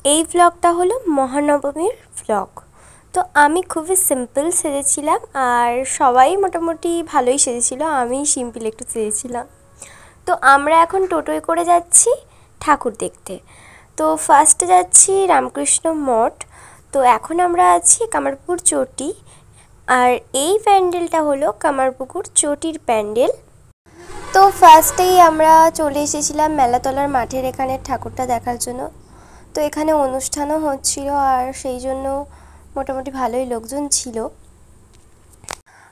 এই ব্লগটা হলো মহানবমীর ব্লগ। তো আমি খুবই সিম্পল সেজেছিলাম আর সবাই মোটামুটি ভালোই সেজেছিল, আমি সিম্পল একটু সেজেছিলাম। তো আমরা এখন টোটোয় করে যাচ্ছি ঠাকুর দেখতে। তো ফার্স্টে যাচ্ছি রামকৃষ্ণ মঠ। তো এখন আমরা আছি কামারপুকুর চটি, আর এই প্যান্ডেলটা হলো কামারপুকুর চটির প্যান্ডেল। তো ফার্স্টেই আমরা চলে এসেছিলাম মেলাতলার মাঠের এখানে ঠাকুরটা দেখার জন্য। তো এখানে অনুষ্ঠানও হচ্ছিল আর সেই জন্য মোটামুটি ভালোই লোকজন ছিল।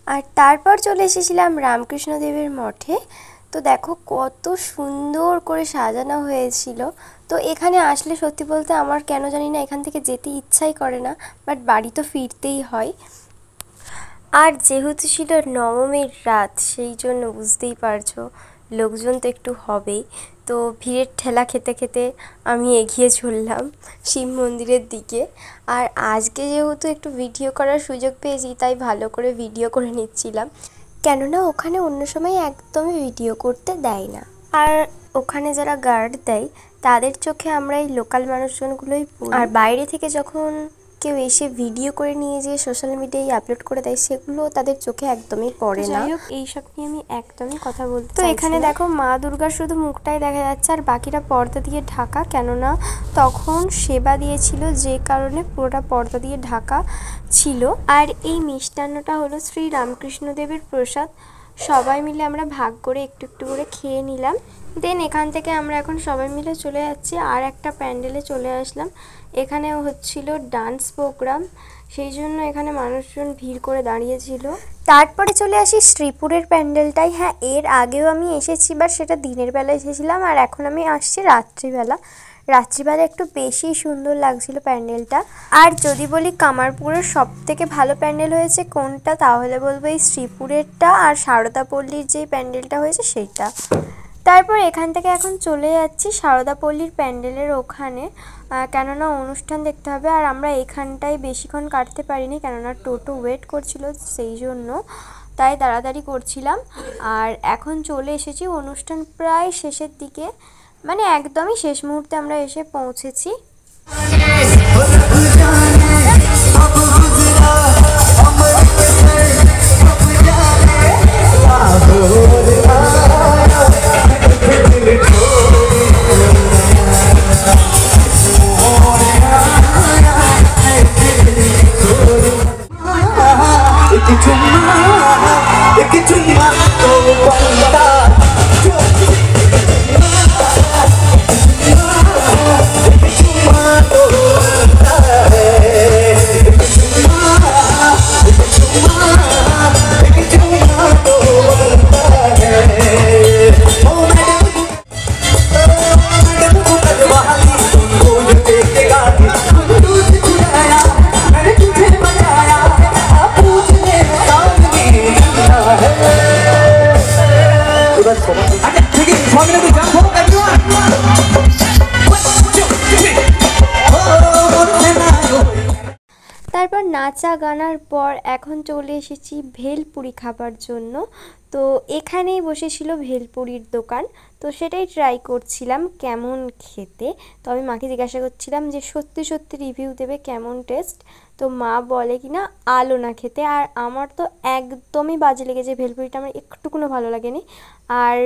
আর তারপর চলে এসেছিলাম রামকৃষ্ণদেবের মঠে। তো দেখো কত সুন্দর করে সাজানো হয়েছিল। তো এখানে আসলে সত্যি বলতে আমার কেন জানি না এখান থেকে যেতে ইচ্ছাই করে না, বাট বাড়ি তো ফিরতেই হয়। আর যেহেতু ছিল নবমীর রাত, সেই জন্য বুঝতেই পারছো লোকজন তো একটু হবেই। তো ভিড়ের ঠেলা খেতে খেতে আমি এগিয়ে চললাম শিব মন্দিরের দিকে। আর আজকে যেহেতু একটু ভিডিও করার সুযোগ পেয়েছি, তাই ভালো করে ভিডিও করে নিচ্ছিলাম, কেননা ওখানে অন্য সময় একদমই ভিডিও করতে দেয় না। আর ওখানে যারা গার্ড দেয় তাদের চোখে আমরা এই লোকাল মানুষজনগুলোই পড়ি। আর বাইরে থেকে যখন কেউ এসে ভিডিও করে নিয়ে যেয়ে সোশ্যাল মিডিয়ায় আপলোড করে দেয়, সেগুলো তাদের চোখে একদমই পড়ে না। যাই হোক, এইসব নিয়ে আমি একদমই কথা বলতে তো এখানে দেখো মা দুর্গার শুধু মুখটাই দেখা যাচ্ছে, আর বাকিটা পর্দা দিয়ে ঢাকা, কেননা তখন সেবা দিয়েছিল যে কারণে পুরোটা পর্দা দিয়ে ঢাকা ছিল। আর এই মিষ্টান্নটা হলো শ্রী রামকৃষ্ণদেবের প্রসাদ। সবাই মিলে আমরা ভাগ করে একটু একটু করে খেয়ে নিলাম। দেন এখান থেকে আমরা এখন সবাই মিলে চলে যাচ্ছি আর একটা প্যান্ডেলে চলে আসলাম। এখানে হচ্ছিল ডান্স প্রোগ্রাম, সেই জন্য এখানে মানুষজন ভিড় করে দাঁড়িয়েছিল। তারপরে চলে আসি শ্রীপুরের প্যান্ডেলটাই। হ্যাঁ, এর আগেও আমি এসেছি, বাট সেটা দিনের বেলা এসেছিলাম, আর এখন আমি আসছি রাত্রিবেলা। রাত্রিবেলা একটু বেশি সুন্দর লাগছিল প্যান্ডেলটা। আর যদি বলি কামারপুরের সব থেকে ভালো প্যান্ডেল হয়েছে কোনটা, তাহলে বলবো এই শ্রীপুরেরটা আর সারদাপল্লীর যেই প্যান্ডেলটা হয়েছে সেইটা। তারপর এখান থেকে এখন চলে যাচ্ছি সারদাপল্লীর প্যান্ডেলের ওখানে, কেননা অনুষ্ঠান দেখতে হবে। আর আমরা এখানটায় বেশিক্ষণ কাটতে পারিনি, কেননা টোটো ওয়েট করছিল, সেই জন্য তাই তাড়াতাড়ি করছিলাম। আর এখন চলে এসেছি অনুষ্ঠান প্রায় শেষের দিকে, মানে একদমই শেষ মুহূর্তে আমরা এসে পৌঁছেছি। তারপর নাচা গানার পর এখন চলে এসেছি ভেলপুরি খাবার জন্য। তো এখানেই বসেছিল ভেলপুরির দোকান, তো সেটাই ট্রাই করছিলাম কেমন খেতে। তো আমি মাকে জিজ্ঞাসা করছিলাম যে সত্যি সত্যি রিভিউ দেবে কেমন টেস্ট। তো মা বলে কিনা আলো না খেতে, আর আমার তো একদমই বাজে লেগেছে ভেলপুরিটা, আমার একটুকুনো ভালো লাগেনি। আর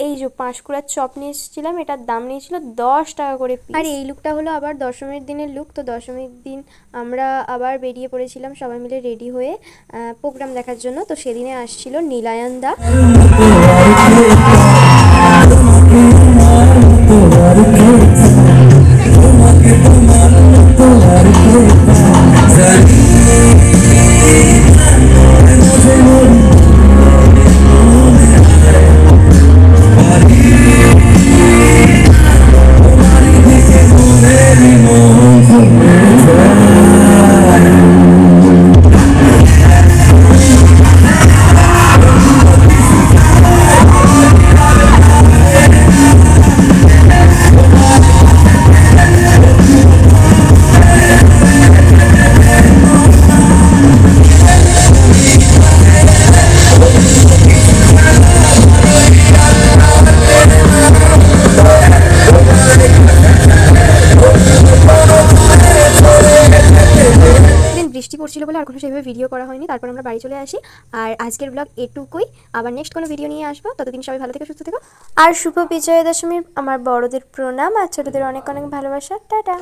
এই যে পাঁশকুড়ার চপ নিয়ে এসেছিলাম, এটার দাম নিয়েছিল 10 টাকা করে পিস। আর এই লুকটা হলো আবার দশমীর দিনের লুক। তো দশমীর দিন আমরা আবার বেরিয়ে পড়েছিলাম সবাই মিলে রেডি হয়ে প্রোগ্রাম দেখার জন্য। তো সেদিনে আসছিল নীলায়ন দা। বৃষ্টি পড়ছিল বলে আর কোনো সেভাবে ভিডিও করা হয়নি। তারপর আমরা বাড়ি চলে আসি। আর আজকের ব্লগ এটুকুই, আবার নেক্সট কোনো ভিডিও নিয়ে আসবো। ততদিন সবাই ভালো থেকো, সুস্থ থেকো। আর শুভ বিজয়া দশমীর আমার বড়দের প্রণাম আর ছোটদের অনেক অনেক ভালোবাসা। টাটা।